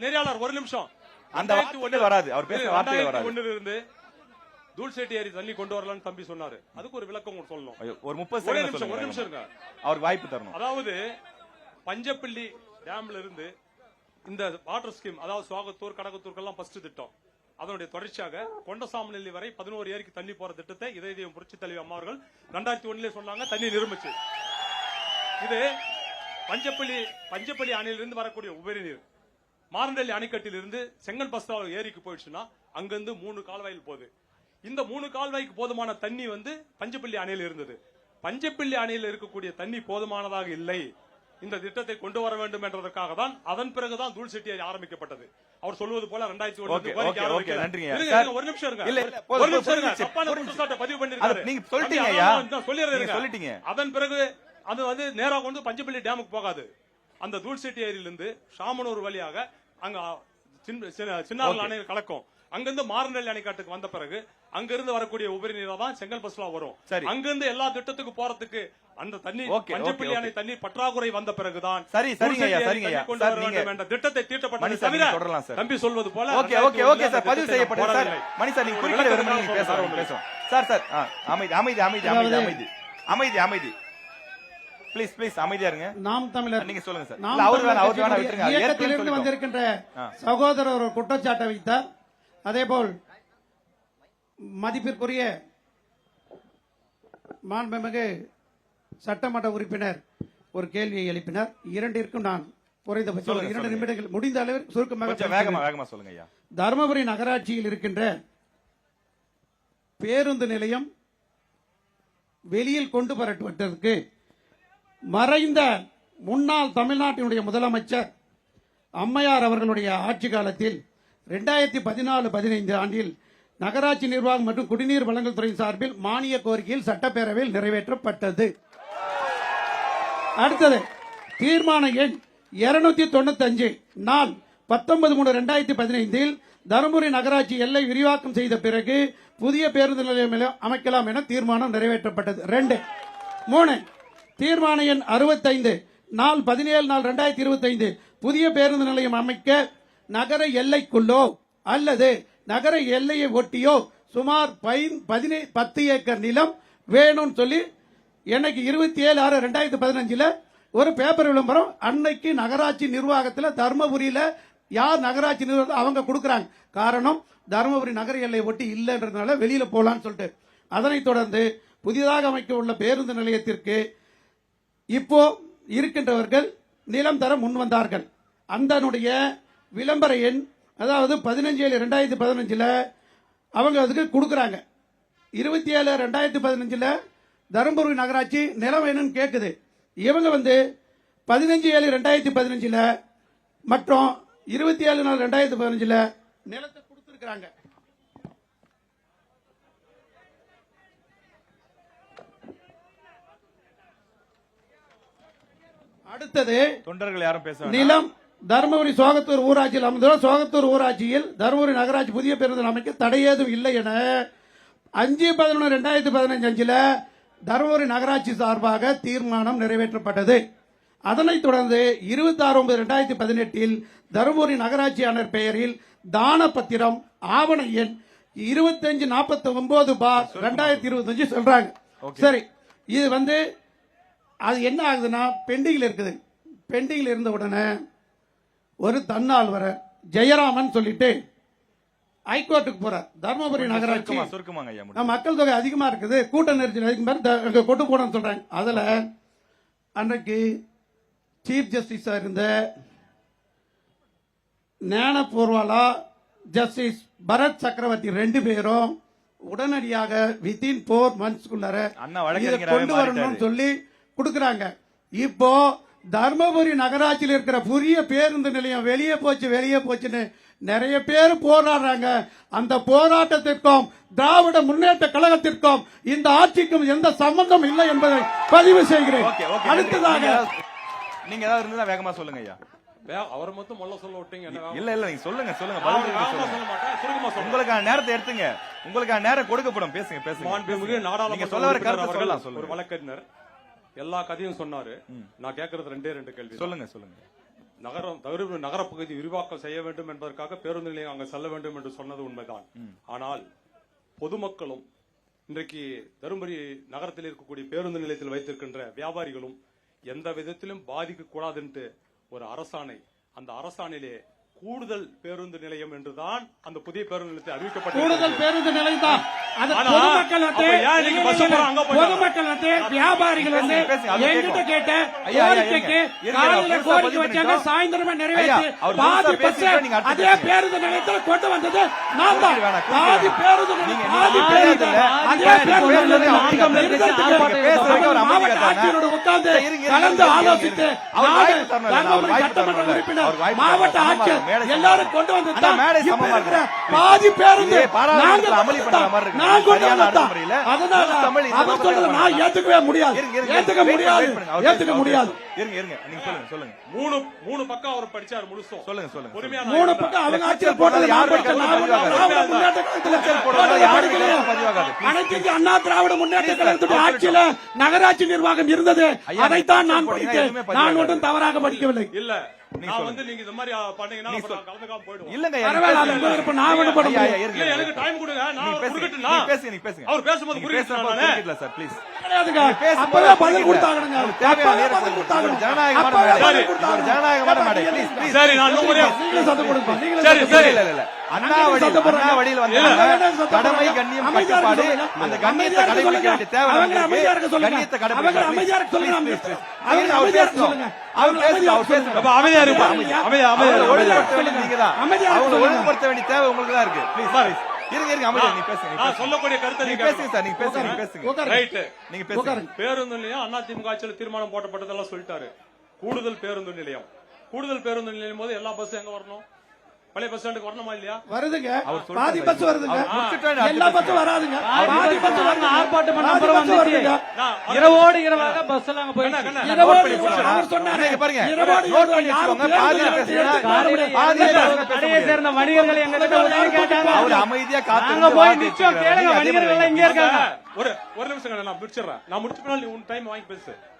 நெறியாளர் ஒரு நிமிஷம். அந்த வார்த்தை வராது, அவர் பேச வார்த்தை வராது. 2001 இருந்து தூள்செட்டி ஏரி தண்ணி கொண்டு வரலாம்னு தம்பி சொன்னாரு. அதுக்கு ஒரு விளக்கம் சொல்லணும். ஒரு 30 செகண்ட் ஒரு நிமிஷம் இருங்க, அவருக்கு வாய்ப்பு தரணும். அதாவது பஞ்சப்பள்ளி டேம்ல இருந்து இந்த வாட்டர் ஸ்கீம், அதாவது சுவாகத்தூர் கடகத்தூர்க்கெல்லாம் ஃபர்ஸ்ட் திட்டம், அதனுடைய தொடர்ச்சியாக கொண்டசாமநெல்லி வரை 11 ஏரிக்கு தண்ணி போற திட்டத்தை இதய புரட்சி தலைவி அம்மா அவர்கள் 2001 சொன்னாங்க. தண்ணி நிரம்பிச்சு. இது பஞ்சப்பள்ளி அணையிலிருந்து வரக்கூடிய உபரி நீர் மாரண்டல்லி அணைக்கட்டில் இருந்து செங்கல் பஸ்தா ஏரிக்கு போயிடுச்சுன்னா அங்கிருந்து 3 கால்வாயில் போகுது. இந்த 3 கால்வாய்க்கு போதுமான தண்ணி பஞ்சப்பள்ளி அணையில் இருந்தது. பஞ்சப்பள்ளி அணையில் இருக்கக்கூடிய தண்ணி போதுமானதாக இல்லை. இந்த திட்டத்தை கொண்டு வர வேண்டும் என்றதற்காக தான் அதன் பிறகுதான் தூள்செட்டி ஏரி ஆரம்பிக்கப்பட்டது. அவர் சொல்வது போல 2001 ஒரு நிமிஷம் பதிவு பண்ணிருக்காரு. அதன் பிறகு அது நேரா கொண்டு பஞ்சப்பள்ளி டேமுக்கு போகாது. அந்த தூள்செட்டி ஏரியிலிருந்து சாமனூர் வழியாக அங்க சின்னாறு அணையில் கலக்கும். அங்கிருந்து மாரண்டல்லி அணைக்காட்டுக்கு வந்த பிறகு அங்கிருந்து வரக்கூடிய உபரி நீரா தான் செங்கல் பஸ்ல வரும். அங்கிருந்து எல்லா திட்டத்துக்கு போறதுக்கு அந்த தண்ணி பஞ்சப்பள்ளி அணை தண்ணீர் பற்றாக்குறை வந்த பிறகுதான் கொண்டு வர வேண்டும் என்ற திட்டத்தை தீட்டப்பட்டது தவிர தம்பி சொல்வது போல பதிவு செய்யப்பட்டது. மணி சார், நீங்க பேசலாம். அமைதி ப்ளீஸ் ப்ளீஸ் அமைதியா இருங்க. நாம் தமிழர் நீங்க சொல்லுங்க சார். அவர் இயக்கத்திலிருந்து வந்திருக்கின்ற சகோதரர் ஒரு குற்றச்சாட்டை வைத்தார். அதேபோல் மதிப்பிற்குரிய மாண்புமிகு சட்டமன்ற உறுப்பினர் ஒரு கேள்வியை எழுப்பினார். இரண்டிற்கும் நான் குறைந்தபட்சம் 2 நிமிடங்கள் முடிந்த அளவில் சுருக்கமாக வேகமா சொல்லுங்க ஐயா. தருமபுரி நகராட்சியில் இருக்கின்ற பேருந்து நிலையம் வெளியில் கொண்டு வரப்பட்டதற்கு மறைந்த முன்னாள் தமிழ்நாட்டினுடைய முதலமைச்சர் அம்மையார் அவர்களுடைய ஆட்சி காலத்தில் 2014-15 ஆண்டில் நகராட்சி நிர்வாகம் மற்றும் குடிநீர் வழங்கல் துறை சார்பில் மானிய கோரிக்கையில் சட்டப்பேரவையில் நிறைவேற்றப்பட்டது. அடுத்தது தீர்மான எண் 295 நாள் 19/3/2015 தருமபுரி நகராட்சி எல்லை விரிவாக்கம் செய்த பிறகு புதிய பேருந்து நிலையம் அமைக்கலாம் என தீர்மானம் நிறைவேற்றப்பட்டது. 2 3 தீர்மான எண் 65 நாள் 17/4/2025 புதிய பேருந்து நிலையம் அமைக்க நகர எல்லைக்குள்ளோ அல்லது நகர எல்லையை ஒட்டியோ சுமார் 10 ஏக்கர் நிலம் வேணும்னு சொல்லி எனக்கு 27/6/2015 ஒரு பேப்பர் விளம்பரம் அன்னைக்கு நகராட்சி நிர்வாகத்தில் தர்மபுரியில யார் நகராட்சி நிர்வாகம் அவங்க கொடுக்கறாங்க. காரணம் தர்மபுரி நகர எல்லையை ஒட்டி இல்லைன்றதுனால வெளியில போலான்னு சொல்லிட்டு அதனைத் தொடர்ந்து புதிதாக அமைக்க உள்ள பேருந்து நிலையத்திற்கு இப்போ இருக்கின்றவர்கள் நிலம் தர முன் வந்தார்கள். அதனுடைய விளம்பர எண் அதாவது 15/7/2015 அவங்க அதுக்கு கொடுக்கறாங்க. 27/2015 தருமபுரி நகராட்சி நிலம் வேணும்னு கேக்குது. இவங்க 15/7/2015 மற்றும் 27/4/2015 நிலத்தை கொடுத்திருக்காங்க. அடுத்தது தொண்டர்கள் யாரும் பேச நிலம் தருமபுரி சோகத்தூர் ஊராட்சியில் அமைந்துள்ள சோகத்தூர் ஊராட்சியில் தருமபுரி நகராட்சி புதிய பேருந்து அமைக்க தடை ஏதும் இல்லை என 5/11/2015 தருமபுரி நகராட்சி சார்பாக தீர்மானம் நிறைவேற்றப்பட்டது. அதனைத் தொடர்ந்து 26/9/2018 தருமபுரி நகராட்சி ஆணையர் பெயரில் தான பத்திரம் ஆவண எண் 2549/2025 சொல்றாங்க. சரி, இது அது என்ன ஆகுதுன்னா பெண்டிங்ல இருக்குது. பெண்டிங்ல இருந்த உடனே ஒரு தன்னால்வரர் ஜெயராமன் சொல்லிட்டு ஹைகோர்ட்டுக்கு போறார். தர்மபுரி நகராட்சி மக்கள் தொகை அதிகமா இருக்குது, கூட்ட நெரிசல் அதிகமா கொண்டு போடணும்னு சொல்றாங்க. அதுல அன்றைக்கு சீஃப் ஜஸ்டிஸா இருந்த ஞானபூர்வாலா ஜஸ்டிஸ் பரத் சக்கரவர்த்தி 2 பேரும் உடனடியாக வித்தின் 4 monthsக்குள்ளார கொண்டு வரணும்னு சொல்லி கொடுக்கறாங்க. இப்போ தர்மபுரி நகராட்சியில் இருக்கிற புதிய பேருந்து நிலையம் வெளியே போச்சுன்னு நிறைய பேர் போராடுறாங்க. அந்த போராட்டத்திற்கும் திராவிட முன்னேற்ற கழகத்திற்கும் இந்த ஆட்சிக்கும் எந்த சம்பந்தம் இல்லை என்பதை பதிவு செய்கிறேன். அடுத்ததாக நீங்க ஏதாவது இருந்தா வேகமா சொல்லுங்க ஐயா. அவர் மட்டும் மொல்ல சொல்ல விட்டீங்க. இல்ல நீங்க சொல்லுங்க. உங்களுக்கான நேரத்தை எடுத்துங்க. உங்களுக்கான நேரம் கொடுக்கப்படும். பேசுங்க. நீங்க சொல்ல வர கருத்தை சொல்லலாம். ஒரு வழக்கறிஞர் எல்லா கதையும் சொன்னாரு. நான் கேட்கறது 2 கேள்வி. சொல்லுங்க. தருமபுரி நகரப்பகுதி விரிவாக்கம் செய்ய வேண்டும் என்பதற்காக பேருந்து நிலையம் அங்க செல்ல வேண்டும் என்று சொன்னது உண்மைதான். ஆனால் பொதுமக்களும் இன்றைக்கு தருமபுரி நகரத்தில் இருக்கக்கூடிய பேருந்து நிலையத்தில் வைத்திருக்கின்ற வியாபாரிகளும் எந்த விதத்திலும் பாதிக்க கூடாது என்று ஒரு அரசாணை, அந்த அரசாணையிலே கூடுதல் பேருந்து நிலையம் என்றுதான் அந்த புதிய பேருந்து நிலையத்தை அறிவிக்கப்பட்டது. கூடுதல் பேருந்து நிலையம் தான். பொதுமக்கள் வியாபாரிகள் என்கிட்ட கேட்ட கோரிக்கைக்கு காலையில கோரிக்கை வச்சாங்க, சாயந்தரமா நிறைவேற்றி பாதி பஸ் அதே பேருந்து நிலையத்தில் கொண்டு வந்தது நான் தான். பாதி பேருந்து அதே பேருந்து மாவட்ட ஆட்சியரோடு உட்கார்ந்து கலந்து ஆலோசித்து சட்டமன்ற உறுப்பினர் மாவட்ட ஆட்சியர் எல்லாரும் கொண்டு வந்து பாதி பேருந்து நான் ஏத்துக்கவே முடியாது, ஏத்துக்க முடியாது. சொல்லுங்க. மூணு பக்கம் அவர் படிச்சார் முழுசும். சொல்லுங்க. மூணு பக்கம் அவங்க ஆட்சியர் போட்டது அனைத்து அண்ணா திராவிட முன்னேற்ற கழகத்துடைய ஆட்சியில நகராட்சி நிர்வாகம் இருந்தது. அதைத்தான் நான் படித்தேன். நான் ஒன்றும் தவறாக படிக்கவில்லை. இல்ல நான் வந்து நீங்க இந்த மாதிரி பண்ணீங்கன்னா கலந்துக்காம போயிடுவோம். இல்லங்க, நான் ஒண்ணு பண்ண முடியாது. எனக்கு டைம் கொடுங்க. நான் குறுக்கிட்டு பேசுங்க. அவர் பேசும்போது குறுக்கிட்டு சார் ப்ளீஸ். அப்பவே பதில் கொடுத்தாங்கங்க. ஜனநாயகமான மேடை. ப்ளீஸ். சரி, நான் நீங்களே சத்தம் கொடுங்க. சரி. இல்ல அண்ணா வழியில் வந்து கடமை கண்ணியம் கட்டுப்பாடு, அந்த கண்ணியத்தை கடைபிடிக்க வேண்டிய தேவை கண்ணியத்தை கடைபிடிக்க. ஒழுங்குபடுத்த வேண்டிய தேவை உங்களுக்கு தான் இருக்கு. சொல்லக்கூடிய கருத்தை நீங்க பேசுங்க. ரைட், நீங்க பேசுங்க. பேருந்து நிலையம் அதிமுக ஆட்சியில் தீர்மானம் போட்டப்பட்டதெல்லாம் சொல்லிட்டாரு. கூடுதல் பேருந்து நிலையம் போது எல்லா பஸ்ஸும் எங்க வரணும்? பழைய பஸ் ஸ்டாண்டுக்கு வரணுமா இல்லையா? வருதுங்க. பாதி பஸ் வருதுங்க. எல்லா பஸ்ஸும் வராதுங்க. பாதி பஸ் வருது. ஆர்ப்பாட்டம் பண்ண அப்புறம் வந்துச்சு. இரவோடு இரவாக பஸ் எல்லாம் அங்க போயிடுச்சு. இரவோடு அவர் சொன்னாரு பாருங்க. இரவோடு இரவாக பாதி கடையை சேர்ந்த வணிகர்கள் எங்க கிட்ட உதவி கேட்டாங்க. அவர் அமைதியா காத்து அங்க போய் நிச்சயம் கேளுங்க. வணிகர்கள் எல்லாம் இங்க இருக்காங்க. ஒரு நிமிஷம் நான் முடிச்சிடுறேன். நான் முடிச்ச பின்னால நீ உன் டைம் வாங்கி பேசு.